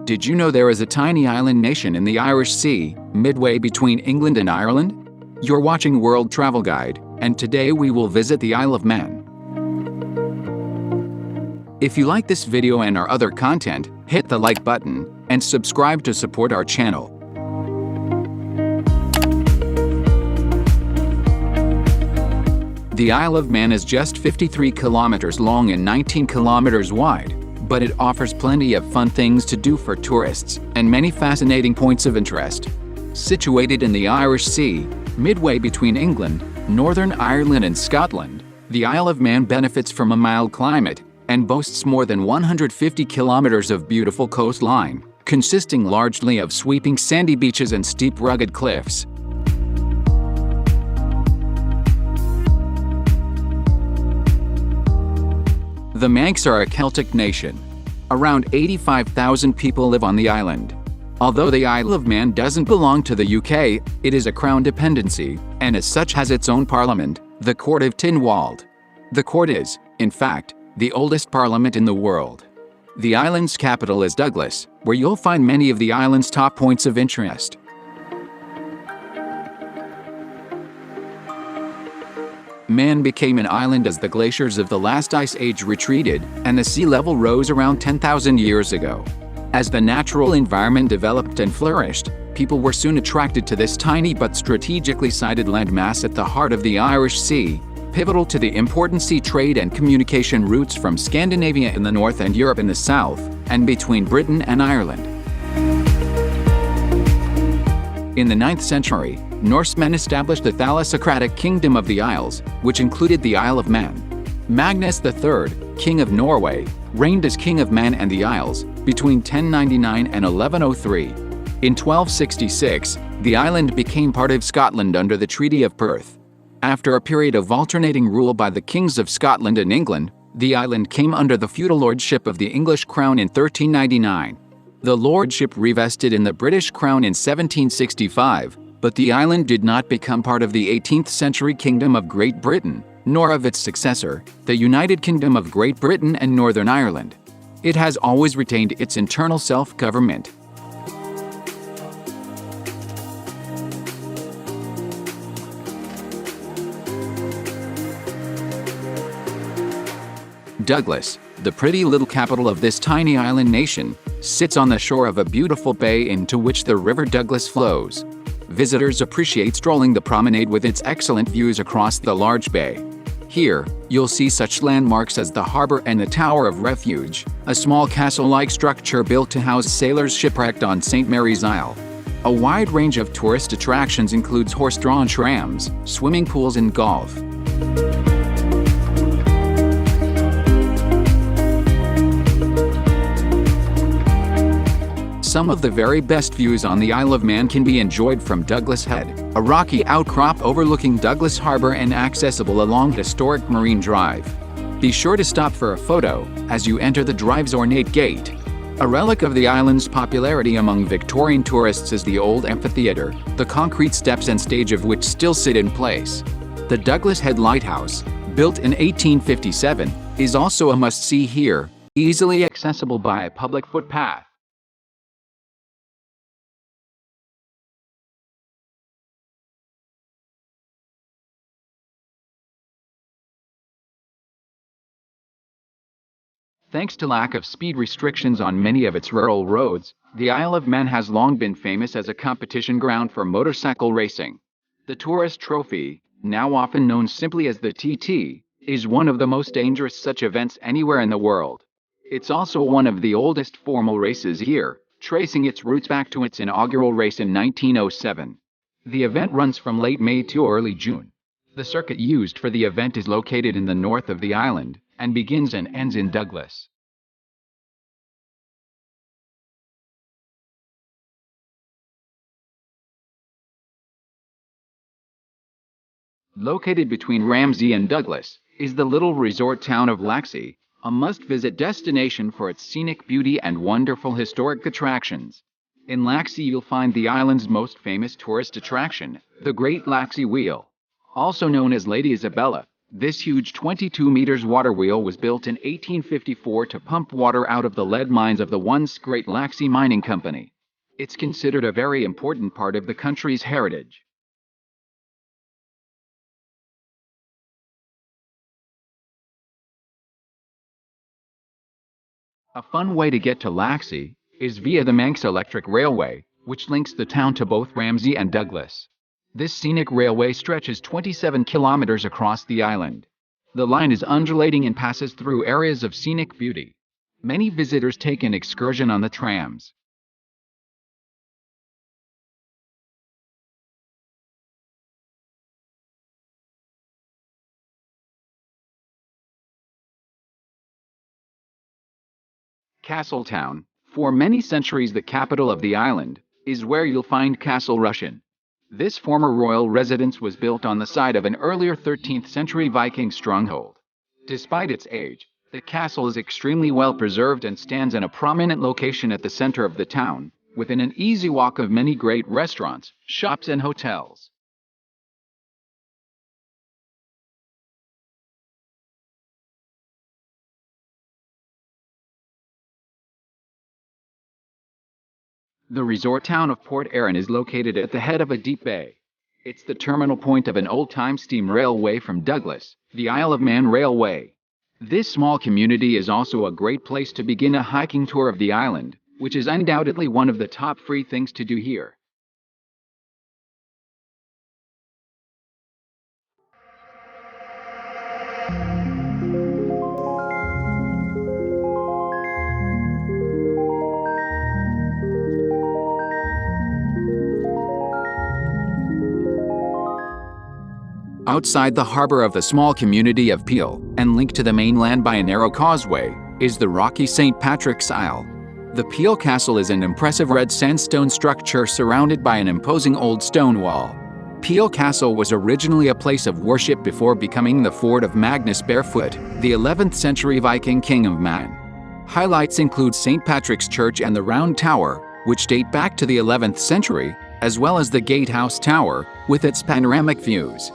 Did you know there is a tiny island nation in the Irish Sea, midway between England and Ireland? You're watching World Travel Guide, and today we will visit the Isle of Man. If you like this video and our other content, hit the like button, and subscribe to support our channel. The Isle of Man is just 53 kilometers long and 19 kilometers wide, but it offers plenty of fun things to do for tourists and many fascinating points of interest. Situated in the Irish Sea, midway between England, Northern Ireland and Scotland, the Isle of Man benefits from a mild climate and boasts more than 150 kilometers of beautiful coastline, consisting largely of sweeping sandy beaches and steep rugged cliffs. The Manx are a Celtic nation. Around 85,000 people live on the island. Although the Isle of Man doesn't belong to the UK, it is a crown dependency, and as such has its own parliament, the Court of Tynwald. The court is, in fact, the oldest parliament in the world. The island's capital is Douglas, where you'll find many of the island's top points of interest. Man became an island as the glaciers of the last ice age retreated and the sea level rose around 10,000 years ago. As the natural environment developed and flourished, people were soon attracted to this tiny but strategically sited landmass at the heart of the Irish Sea, pivotal to the important sea trade and communication routes from Scandinavia in the north and Europe in the south, and between Britain and Ireland. In the 9th century, Norsemen established the Thalassocratic Kingdom of the Isles, which included the Isle of Man. Magnus III, King of Norway, reigned as King of Man and the Isles between 1099 and 1103. In 1266, the island became part of Scotland under the Treaty of Perth. After a period of alternating rule by the kings of Scotland and England, the island came under the feudal lordship of the English crown in 1399. The lordship revested in the British crown in 1765, but the island did not become part of the 18th century Kingdom of Great Britain, nor of its successor, the United Kingdom of Great Britain and Northern Ireland. It has always retained its internal self-government. Douglas, the pretty little capital of this tiny island nation, sits on the shore of a beautiful bay into which the River Douglas flows. Visitors appreciate strolling the promenade with its excellent views across the large bay. Here, you'll see such landmarks as the harbor and the Tower of Refuge, a small castle-like structure built to house sailors shipwrecked on St. Mary's Isle. A wide range of tourist attractions includes horse-drawn trams, swimming pools and golf. Some of the very best views on the Isle of Man can be enjoyed from Douglas Head, a rocky outcrop overlooking Douglas Harbor and accessible along historic Marine Drive. Be sure to stop for a photo as you enter the drive's ornate gate. A relic of the island's popularity among Victorian tourists is the old amphitheater, the concrete steps and stage of which still sit in place. The Douglas Head Lighthouse, built in 1857, is also a must-see here, easily accessible by a public footpath. Thanks to lack of speed restrictions on many of its rural roads, the Isle of Man has long been famous as a competition ground for motorcycle racing. The Tourist Trophy, now often known simply as the TT, is one of the most dangerous such events anywhere in the world. It's also one of the oldest formal races here, tracing its roots back to its inaugural race in 1907. The event runs from late May to early June. The circuit used for the event is located in the north of the island, and begins and ends in Douglas. Located between Ramsey and Douglas is the little resort town of Laxey, a must-visit destination for its scenic beauty and wonderful historic attractions. In Laxey you'll find the island's most famous tourist attraction, the Great Laxey Wheel. Also known as Lady Isabella, This huge 22 meters water wheel was built in 1854 to pump water out of the lead mines of the once great Laxey Mining Company. It's considered a very important part of the country's heritage. A fun way to get to Laxey is via the Manx Electric Railway, which links the town to both Ramsey and Douglas. This scenic railway stretches 27 kilometers across the island. The line is undulating and passes through areas of scenic beauty. Many visitors take an excursion on the trams. Castletown, for many centuries the capital of the island, is where you'll find Castle Rushen. This former royal residence was built on the site of an earlier 13th century Viking stronghold. Despite its age, the castle is extremely well preserved and stands in a prominent location at the center of the town, within an easy walk of many great restaurants, shops and hotels. The resort town of Port Erin is located at the head of a deep bay. It's the terminal point of an old-time steam railway from Douglas, the Isle of Man Railway. This small community is also a great place to begin a hiking tour of the island, which is undoubtedly one of the top free things to do here. Outside the harbor of the small community of Peel, and linked to the mainland by a narrow causeway, is the rocky St. Patrick's Isle. The Peel Castle is an impressive red sandstone structure surrounded by an imposing old stone wall. Peel Castle was originally a place of worship before becoming the fort of Magnus Barefoot, the 11th century Viking king of Man. Highlights include St. Patrick's Church and the Round Tower, which date back to the 11th century, as well as the Gatehouse Tower, with its panoramic views.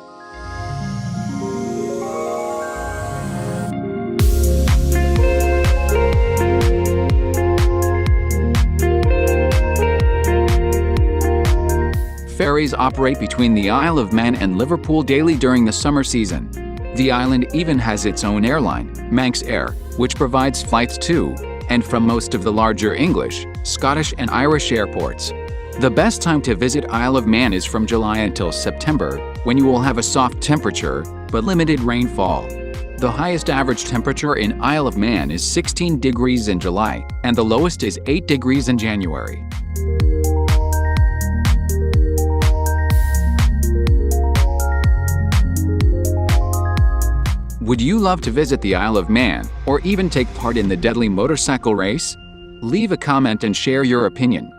Ferries operate between the Isle of Man and Liverpool daily during the summer season. The island even has its own airline, Manx Air, which provides flights to and from most of the larger English, Scottish and Irish airports. The best time to visit Isle of Man is from July until September, when you will have a soft temperature, but limited rainfall. The highest average temperature in Isle of Man is 16 degrees in July, and the lowest is 8 degrees in January. Would you love to visit the Isle of Man, or even take part in the deadly motorcycle race? Leave a comment and share your opinion.